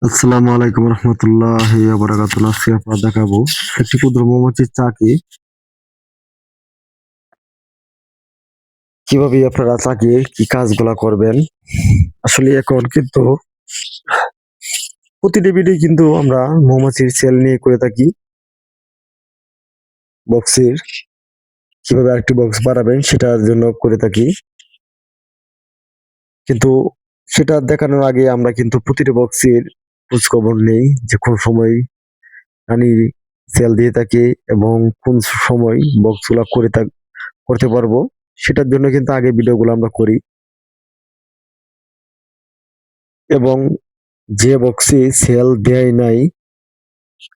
আসসালামু আলাইকুম রহমতুল্লাহি ওয়া বারাকাতুহু। আজকে আপনারা দেখাবো একটি ক্ষুদ্র মৌমাছির চাকে কিভাবে আপনারা চাকে কি কাজগুলা করবেন। আসলে এখন কিন্তু প্রতিটি ভিডিও কিন্তু আমরা মৌমাছির সেল নিয়ে করে থাকি। বক্সের কিভাবে আরেকটি বক্স বানাবেন সেটার জন্য করে থাকি, কিন্তু সেটা দেখানোর আগে আমরা কিন্তু প্রতিটি বক্সের খোঁজখবর নেই যে কোন সময় রানী সেল দিয়ে থাকে এবং কোন সময় বক্সগুলা করতে পারবো। সেটার জন্য কিন্তু আগে ভিডিওগুলো আমরা করি এবং যে বক্সে সেল দেয় নাই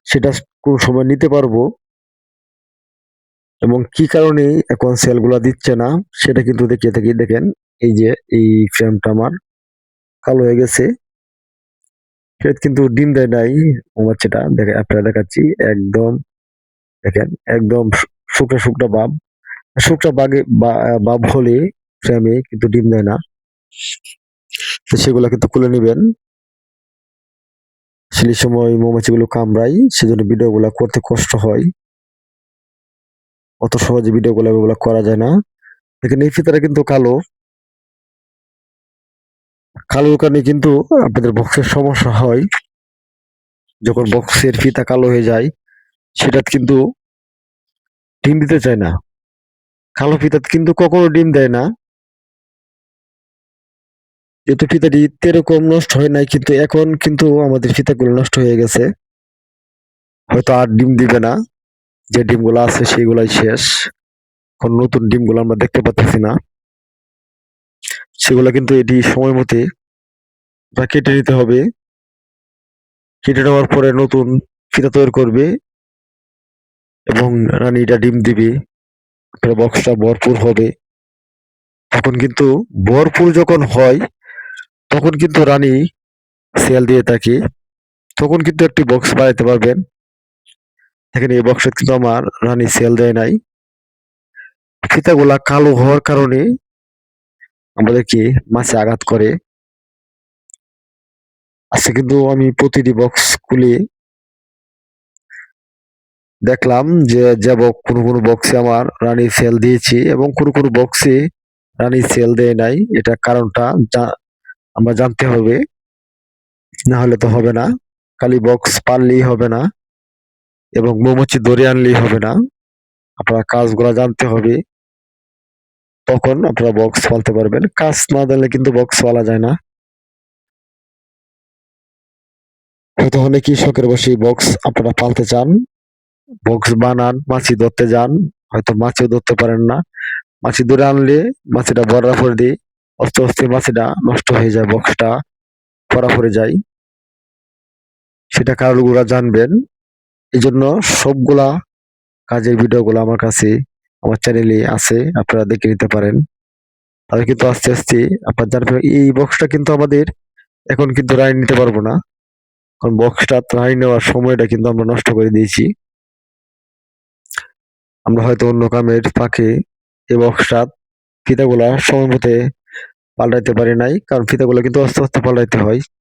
সেটা কোন সময় নিতে পারবো এবং কি কারণে এখন সেলগুলা দিচ্ছে না সেটা কিন্তু দেখিয়ে থাকি। দেখেন, এই যে এই ফ্রেমটা আমার কালো হয়ে গেছে, সেটা কিন্তু ডিম দেয় নাই। মৌমাছিটা দেখে আপনারা দেখাচ্ছি, একদম দেখেন, একদম শুকনো শুকনো ভাব, শুকনো ভাব হলে ফ্রেমে কিন্তু ডিম দেয় না। তো সেগুলো কিন্তু খুলে নিবেন। সেই সময় মৌমাছিগুলো কামড়ায়, সেজন্য ভিডিওগুলো করতে কষ্ট হয়, অত সহজে ভিডিওগুলো এগুলো করা যায় না। দেখেন এই ফিতাটা কিন্তু কালো, কালোর কারণে কিন্তু আপনাদের বক্সের সমস্যা হয়। যখন বক্সের ফিতা কালো হয়ে যায় সেটা কিন্তু ডিম দিতে চায় না। কালো ফিতা কিন্তু কখনো ডিম দেয় না। যেহেতু ফিতাটি এরকম নষ্ট হয় নাই, কিন্তু এখন কিন্তু আমাদের ফিতাগুলো নষ্ট হয়ে গেছে, হয়তো আর ডিম দিবে না। যে ডিমগুলো আছে সেগুলাই শেষ, এখন নতুন ডিমগুলো আমরা দেখতে পাচ্ছি না। সেগুলো কিন্তু এটি সময় মতে কেটে নিতে হবে। কেটে নেওয়ার পরে নতুন ফিতা তৈরি করবে এবং রানীটা ডিম দিবে, বক্সটা ভরপুর হবে। তখন কিন্তু ভরপুর যখন হয় তখন কিন্তু রানী সেল দিয়ে থাকে, তখন কিন্তু একটি বক্স বানাইতে পারবেন। দেখেন এই বক্সে কিন্তু আমার রানী সেল দেয় নাই, ফিতাগুলা কালো হওয়ার কারণে আমাদেরকে মাছে আঘাত করে। আজকে কিন্তু আমি প্রতিটি বক্স খুলে দেখলাম যে কোনো কোনো বক্সে আমার রানী সেল দিয়েছি এবং কোনো কোনো বক্সে রানী সেল দেয় নাই। এটা কারণটা আমরা জানতে হবে, না হলে তো হবে না। খালি বক্স পারলেই হবে না এবং মৌমাছি ধরে আনলেই হবে না, আপনারা কাজগুলা জানতে হবে, তখন আপনারা বক্স পালতে পারবেন। কাজ না জানলে কিন্তু বক্স পালা যায় না। হয়তো অনেকেই শখের বসে বক্স আপনারা পালতে চান, বক্স বানান, মাছি ধরতে যান, হয়তো মাছিও ধরতে পারেন না। মাছি ধরে আনলে মাছিটা বড়া করে দিয়ে আস্তে আস্তে মাছিটা নষ্ট হয়ে যায়, বক্সটা পড়া পড়ে যায়। সেটা কারণগুলা জানবেন। এই জন্য সবগুলা কাজের ভিডিওগুলো আমার কাছে আমার চ্যানেলে আছে, আপনারা দেখে নিতে পারেন। তাহলে কিন্তু আস্তে আস্তে আপনার জানবেন। এই বক্সটা কিন্তু আমাদের এখন কিন্তু রায় নিতে পারবো না, কারণ বক্সটা রায় নেওয়ার সময়টা কিন্তু আমরা নষ্ট করে দিয়েছি। আমরা হয়তো অন্য কামের ফাঁকে এই বক্সটা ফিতাগুলা সময় মতে পাল্টাইতে পারি নাই, কারণ ফিতাগুলো কিন্তু আস্তে আস্তে পাল্টাইতে হয়।